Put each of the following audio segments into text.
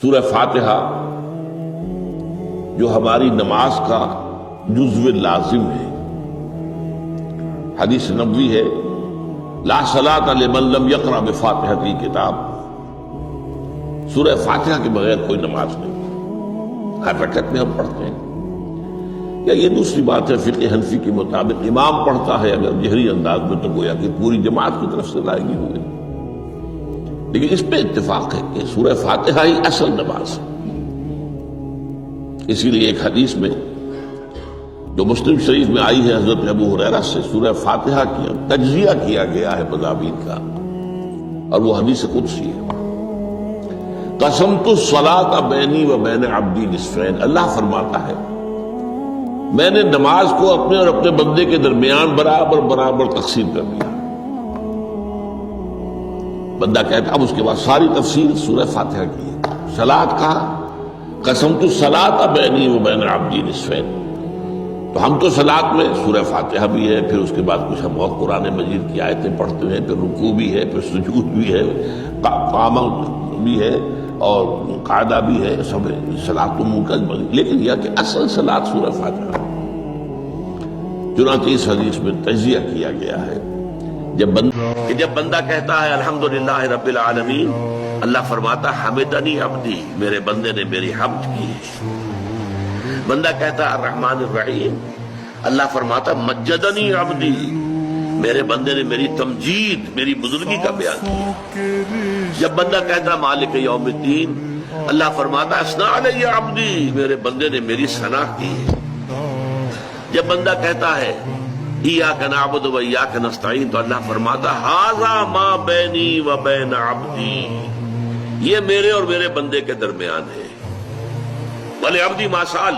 سورہ فاتحہ جو ہماری نماز کا جزو لازم ہے، حدیث نبوی ہے لا صلاۃ لمن لم یقرأ بفاتحۃ الکتاب، سورہ فاتحہ کے بغیر کوئی نماز نہیں۔ ہر رکعت میں ہم پڑھتے ہیں، یا یہ دوسری بات ہے فقہ حنفی کے مطابق امام پڑھتا ہے اگر جہری انداز میں تو گویا کہ پوری جماعت کی طرف سے ادائیگی ہوئی، لیکن اس پہ اتفاق ہے کہ سورہ فاتحہ ہی اصل نماز ہے۔ اسی لیے ایک حدیث میں جو مسلم شریف میں آئی ہے حضرت ابو ہریرہ سے، سورہ فاتحہ کی تجزیہ کیا گیا ہے مضامین کا، اور وہ حدیث قدسی ہے۔ قسمت الصلاۃ بینی و بین عبدی نصفین، اللہ فرماتا ہے میں نے نماز کو اپنے اور اپنے بندے کے درمیان برابر برابر تقسیم کر دیا۔ بندہ کہتا اب اس کے بعد ساری تفصیل سورہ فاتحہ کی ہے۔ صلاۃ کہا قسمت الصلاۃ بینی و بین عبدی نصفین، تو ہم تو صلاۃ میں سورہ فاتحہ بھی ہے، پھر اس کے بعد کچھ ہم اور قرآن مجید کی آیتیں پڑھتے ہیں، پھر رکوع بھی ہے، پھر سجود بھی ہے، قیام بھی ہے اور قاعدہ بھی ہے، سب صلاۃ منقسم، لیکن یہ کہ اصل صلاۃ سورہ فاتحہ۔ چنانچہ اس حدیث میں تجزیہ کیا گیا ہے جب بندہ کہتا ہے الحمدللہ رب العالمین، اللہ فرماتا حمدنی عبدی، میرے بندے نے میری حمد کی۔ بندہ کہتا ہے الرحمن الرحیم، اللہ فرماتا مجدنی عبدی، میرے بندے نے میری تمجید، میری بزرگی کا بیان کیا۔ جب بندہ کہتا مالک یوم الدین، اللہ فرماتا اثنا علی عبدی، میرے بندے نے میری ثنا کی۔ جب بندہ کہتا ہے ایاک نعبد و ایاک نستعین، تو اللہ فرماتا ھذا ما بینی و بین عبدی، یہ میرے اور میرے بندے کے درمیان ہے۔ ولعبدی ما سأل،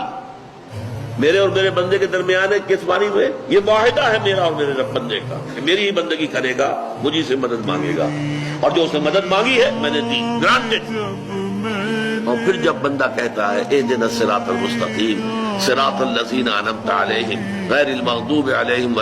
میرے اور میرے بندے کے درمیان ہے، کس معنی میں؟ یہ معاہدہ ہے میرا اور میرے رب بندے کا کہ میری ہی بندگی کرے گا، مجھے سے مدد مانگے گا، اور جو اس نے مدد مانگی ہے میں نے دی، گرانٹڈ۔ اور پھر جب بندہ کہتا ہے اہدنا الصراط المستقیم صراط الذین انعمت علیہم غیر المغضوب علیہم